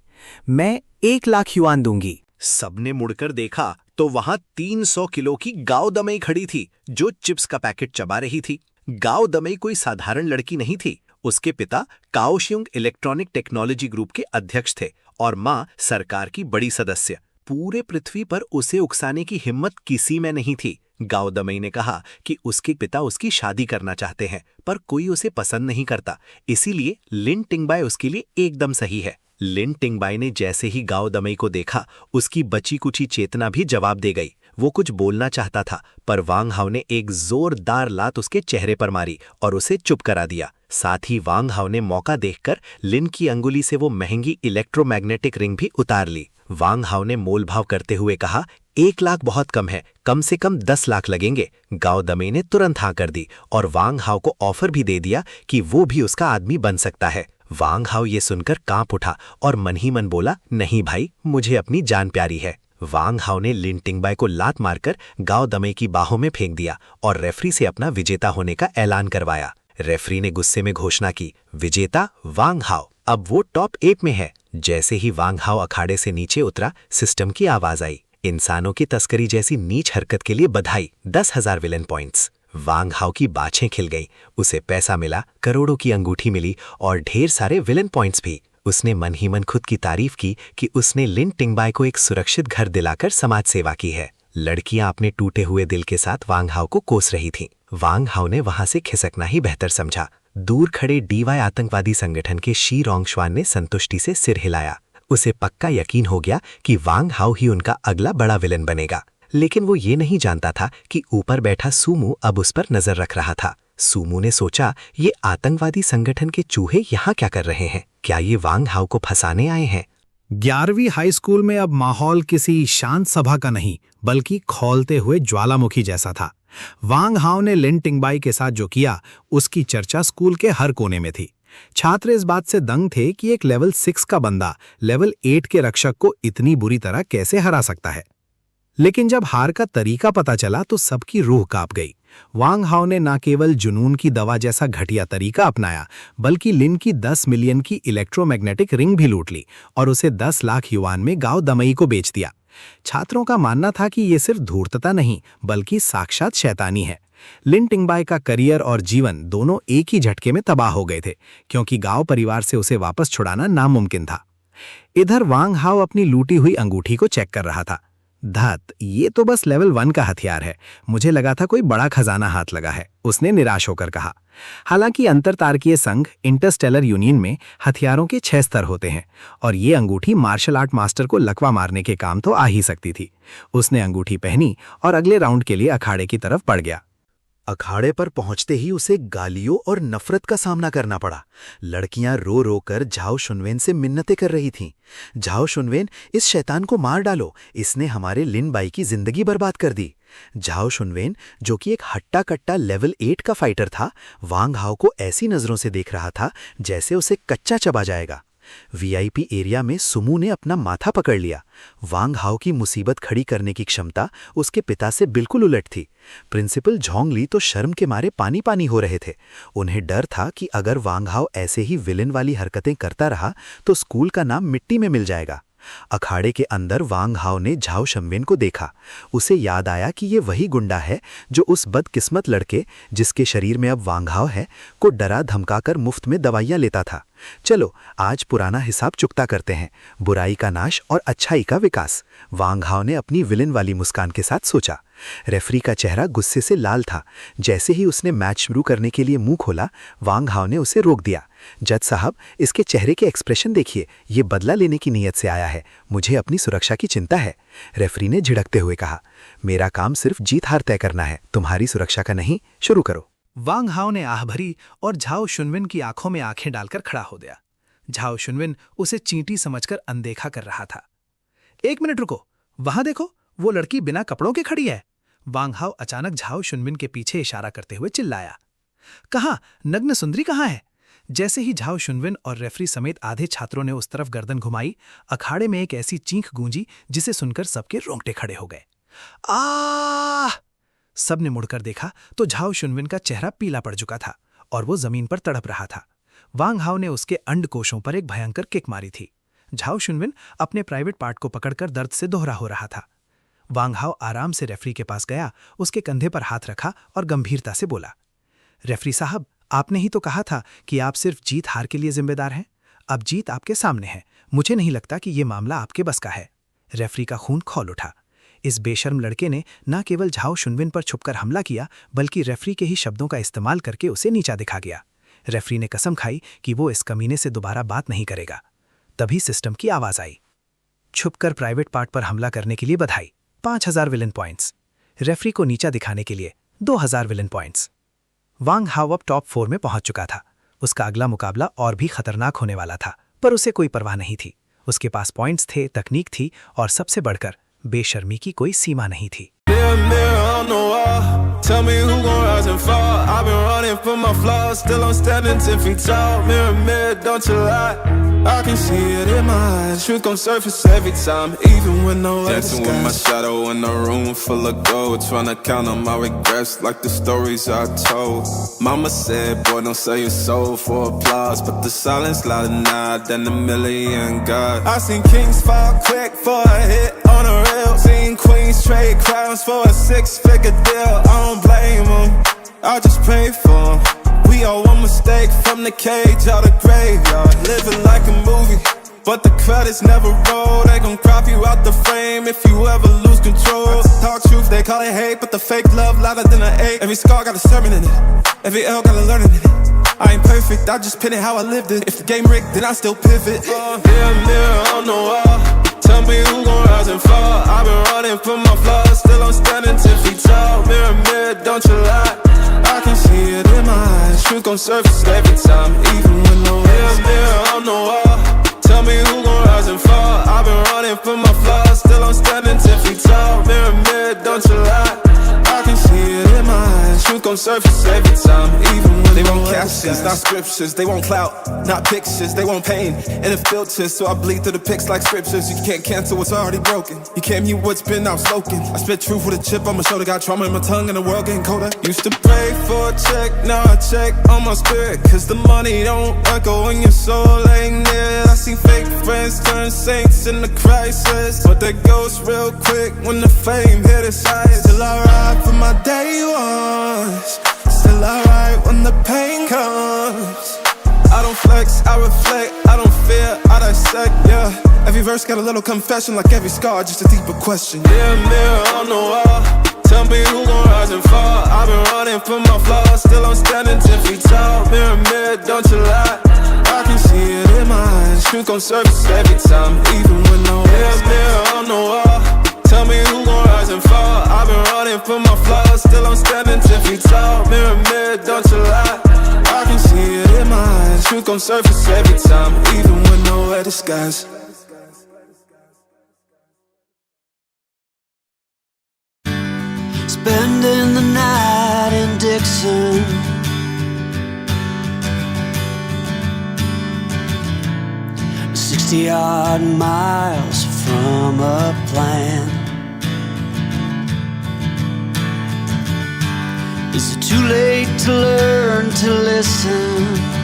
मैं 1 लाख युआन दूंगी। सबने मुड़कर देखा तो वहां 300 किलो की गाओ दमई खड़ी थी, जो चिप्स का पैकेट चबा रही थी। गाओ दमई कोई साधारण लड़की नहीं थी। उसके पिता काओशियोंग इलेक्ट्रॉनिक टेक्नोलॉजी ग्रुप के अध्यक्ष थे और मां सरकार की बड़ी सदस्य। पूरे पृथ्वी पर उसे उकसाने की हिम्मत किसी में नहीं थी। गाओ दमई ने कहा कि उसके पिता उसकी शादी करना चाहते हैं, पर कोई उसे पसंद नहीं करता, इसीलिए लिन टिंग बाई उसके लिए एकदम सही है। लिन टिंग बाई ने जैसे ही गाओ दमई को देखा, उसकी बची कुची चेतना भी जवाब दे गई। वो कुछ बोलना चाहता था, पर वांग हाओ ने एक जोरदार लात उसके चेहरे पर मारी और उसे चुप करा दिया। साथ ही वांग हाओ ने मौका देखकर लिन की अंगुली से वो महंगी इलेक्ट्रोमैग्नेटिक रिंग भी उतार ली। वांग हाओ ने मोलभाव करते हुए कहा, 1 लाख बहुत कम है, कम से कम 10 लाख लगेंगे। गाओ दमई ने तुरंत हाँ कर दी और वांग हाओ को ऑफर भी दे दिया कि वो भी उसका आदमी बन सकता है। वांग हाओ ये सुनकर कांप उठा और मन ही मन बोला, नहीं भाई, मुझे अपनी जान प्यारी है। वांग हाओ ने लिन टिंग बाई को लात मारकर गाओ दमई की बाहों में फेंक दिया और रेफरी से अपना विजेता होने का ऐलान करवाया। रेफरी ने गुस्से में घोषणा की, विजेता वांग हाओ। अब वो टॉप 8 में है। जैसे ही वांग हाओ अखाड़े से नीचे उतरा, सिस्टम की आवाज आई, इंसानों की तस्करी जैसी नीच हरकत के लिए बधाई, 10,000 विलन पॉइंट्स। वांग हाओ की बाछें खिल गईं, उसे पैसा मिला, करोड़ों की अंगूठी मिली और ढेर सारे विलन पॉइंट्स भी। उसने मन ही मन खुद की तारीफ की कि उसने लिन टिंग बाई को एक सुरक्षित घर दिलाकर समाज सेवा की है। लड़कियां अपने टूटे हुए दिल के साथ वांग हाओ को कोस रही थीं। वांग हाओ ने वहां से खिसकना ही बेहतर समझा। दूर खड़े डीवाई आतंकवादी संगठन के शी रोंगश्वान ने संतुष्टि से सिर हिलाया। उसे पक्का यकीन हो गया कि वांग हाओ ही उनका अगला बड़ा विलन बनेगा। लेकिन वो ये नहीं जानता था कि ऊपर बैठा सूमू अब उस पर नजर रख रहा था। सूमू ने सोचा, ये आतंकवादी संगठन के चूहे यहाँ क्या कर रहे हैं? क्या ये वांग हाओ को फंसाने आए हैं? 11वीं हाई स्कूल में अब माहौल किसी शांत सभा का नहीं बल्कि खौलते हुए ज्वालामुखी जैसा था। वांग हाओ ने लिन टिंग बाई के साथ जो किया, उसकी चर्चा स्कूल के हर कोने में थी। छात्र इस बात से दंग थे कि एक लेवल 6 का बंदा लेवल 8 के रक्षक को इतनी बुरी तरह कैसे हरा सकता है। लेकिन जब हार का तरीका पता चला तो सबकी रूह कांप गई। वांग हाओ ने न केवल जुनून की दवा जैसा घटिया तरीका अपनाया, बल्कि लिन की 10 मिलियन की इलेक्ट्रोमैग्नेटिक रिंग भी लूट ली और उसे 10 लाख युआन में गांव दमई को बेच दिया। छात्रों का मानना था कि ये सिर्फ धूर्तता नहीं, बल्कि साक्षात शैतानी है। लिन टिंगबाई का करियर और जीवन दोनों एक ही झटके में तबाह हो गए थे, क्योंकि गांव परिवार से उसे वापस छुड़ाना नामुमकिन था। इधर वांग हाओ अपनी लूटी हुई अंगूठी को चेक कर रहा था। धत, ये तो बस लेवल 1 का हथियार है, मुझे लगा था कोई बड़ा खजाना हाथ लगा है, उसने निराश होकर कहा। हालांकि अंतरतारकीय संघ इंटरस्टेलर यूनियन में हथियारों के 6 स्तर होते हैं और ये अंगूठी मार्शल आर्ट मास्टर को लकवा मारने के काम तो आ ही सकती थी। उसने अंगूठी पहनी और अगले राउंड के लिए अखाड़े की तरफ बढ़ गया। अखाड़े पर पहुंचते ही उसे गालियों और नफरत का सामना करना पड़ा। लड़कियां रो रो कर झाओ शुनवेन से मिन्नतें कर रही थीं। झाओ शुनवेन, इस शैतान को मार डालो, इसने हमारे लिन बाई की जिंदगी बर्बाद कर दी। झाओ शुनवेन, जो कि एक हट्टा कट्टा लेवल 8 का फाइटर था, वांग हाओ को ऐसी नजरों से देख रहा था जैसे उसे कच्चा चबा जाएगा। वीआईपी एरिया में सुमू ने अपना माथा पकड़ लिया। वांग हाओ की मुसीबत खड़ी करने की क्षमता उसके पिता से बिल्कुल उलट थी। प्रिंसिपल झोंग ली तो शर्म के मारे पानी पानी हो रहे थे। उन्हें डर था कि अगर वांग हाओ ऐसे ही विलेन वाली हरकतें करता रहा तो स्कूल का नाम मिट्टी में मिल जाएगा। अखाड़े के अंदर वांग हाओ ने झाओ शंवेन को देखा। उसे याद आया कि ये वही गुंडा है जो उस बदकिस्मत लड़के, जिसके शरीर में अब वांग हाओ है, को डरा धमकाकर मुफ्त में दवाइयां लेता था। चलो आज पुराना हिसाब चुकता करते हैं, बुराई का नाश और अच्छाई का विकास, वांग हाओ ने अपनी विलेन वाली मुस्कान के साथ सोचा। रेफरी का चेहरा गुस्से से लाल था। जैसे ही उसने मैच शुरू करने के लिए मुंह खोला, वांग हाओ ने उसे रोक दिया। जज साहब, इसके चेहरे के एक्सप्रेशन देखिए, ये बदला लेने की नीयत से आया है, मुझे अपनी सुरक्षा की चिंता है। रेफरी ने झिड़कते हुए कहा, मेरा काम सिर्फ जीत हार तय करना है, तुम्हारी सुरक्षा का नहीं। शुरू करो। वांग हाओ ने आह भरी और झाओ शुनविन की आंखों में आंखें डालकर खड़ा हो गया। झाओ शुनविन उसे चींटी समझकर अनदेखा कर रहा था। 1 मिनट रुको, वहां देखो, वो लड़की बिना कपड़ों के खड़ी है। वांग हाओ अचानक झाओ शुनविन के पीछे इशारा करते हुए चिल्लाया। कहां? नग्न सुंदरी कहां है? जैसे ही झाओ शुनविन और रेफरी समेत आधे छात्रों ने उस तरफ गर्दन घुमाई, अखाड़े में एक ऐसी चीख गूंजी जिसे सुनकर सबके रोंगटे खड़े हो गए। आह! सबने मुड़कर देखा तो झाओ शुनविन का चेहरा पीला पड़ चुका था और वो जमीन पर तड़प रहा था। वांग हाओ ने उसके अंडकोशों पर एक भयंकर किक मारी थी। झाओ शुनविन अपने प्राइवेट पार्ट को पकड़कर दर्द से दोहरा हो रहा था। वांग हाओ आराम से रेफरी के पास गया, उसके कंधे पर हाथ रखा और गंभीरता से बोला, रेफरी साहब, आपने ही तो कहा था कि आप सिर्फ जीत हार के लिए जिम्मेदार हैं। अब जीत आपके सामने है, मुझे नहीं लगता कि ये मामला आपके बस का है। रेफरी का खून खौल उठा। इस बेशर्म लड़के ने न केवल झाओ शुनविन पर छुपकर हमला किया, बल्कि रेफरी के ही शब्दों का इस्तेमाल करके उसे नीचा दिखा गया। रेफरी ने कसम खाई कि वो इस कमीने से दोबारा बात नहीं करेगा। तभी सिस्टम की आवाज आई, छुपकर प्राइवेट पार्ट पर हमला करने के लिए बधाई, 5000 विलन पॉइंट्स। रेफरी को नीचा दिखाने के लिए 2000 विलन पॉइंट्स। वांग हाओ अब टॉप 4 में पहुंच चुका था। उसका अगला मुकाबला और भी खतरनाक होने वाला था, पर उसे कोई परवाह नहीं थी। उसके पास पॉइंट्स थे, तकनीक थी और सबसे बढ़कर बेशर्मी की कोई सीमा नहीं थी। Tell me who gon' rise and fall. I've been running from my flaws, still I'm standing 10 feet tall. Mirror, mirror, don't you lie. I can see it in my eyes. Truth gon' surface every time, even when no other dancing with my shadow in a room full of gold. Trying to count on my regrets like the stories I told. Mama said, boy, don't sell your soul for applause, but the silence louder now than a million gods. I seen kings fall quick for a hit on a reel. Seen queens trade crowns for a 6-figure deal. I don't blame them, I just pray for them. We all one mistake from the cage out the graveyard. Living like a movie, but the credits never roll. They gon' crop you out the frame if you ever lose control. Talk truth, they call it hate, but the fake love louder than an 8. Every scar got a sermon in it, every L got a learning in it. I ain't perfect, I just pin it how I lived it. If the game rigged, then I still pivot. Mirror, mirror on the wall, tell me who gon' rise and fall. I've been running from my flaws, still I'm standing 10 feet tall. Mirror, mirror, don't you lie. I can see it in my eyes. Truth gon' surface every time, even when no mirror, mirror on the wall. Tell me who gon' rise and fall. I've been running from my flaws, still I'm standing 10 feet tall. Mirror, mirror, don't you lie. I can see it in my eyes. Truth gon' surface every time, even when they won't captions, not scriptures. They want clout, not pictures. They want pain and it filters. So I bleed through the pics like scriptures. You can't cancel what's already broken. You can't mute what's been outspoken. I spit truth with a chip on my shoulder. Got trauma in my tongue and the world getting colder. Used to pray for a check, now I check on my spirit. Cause the money don't work when your soul ain't near. I see fake friends turn saints in the crisis, but they ghost real quick when the fame hit its highest. Still I ride for my day ones. Still I ride when the pain comes. I don't flex, I reflect, I don't fear, I dissect, yeah. Every verse got a little confession, like every scar, just a deeper question. Yeah, mirror on the wall, tell me who gon' rise and fall. I've been running from my flaws, still I'm standing 10 feet tall. Mirror, mirror, don't you lie, I can see it in my eyes. Truth gon' surface every time, even when no mirror on the wall, tell me who gon' rise and fall. I've been running from my flaws, still I'm standing 10 feet tall. Mirror, mirror, don't you lie, I can see it in my eyes. Truth gon' surface every time, even when nowhere disguise. Spending the night in Dixon, "60-odd miles from a plan." Is it too late to learn to listen?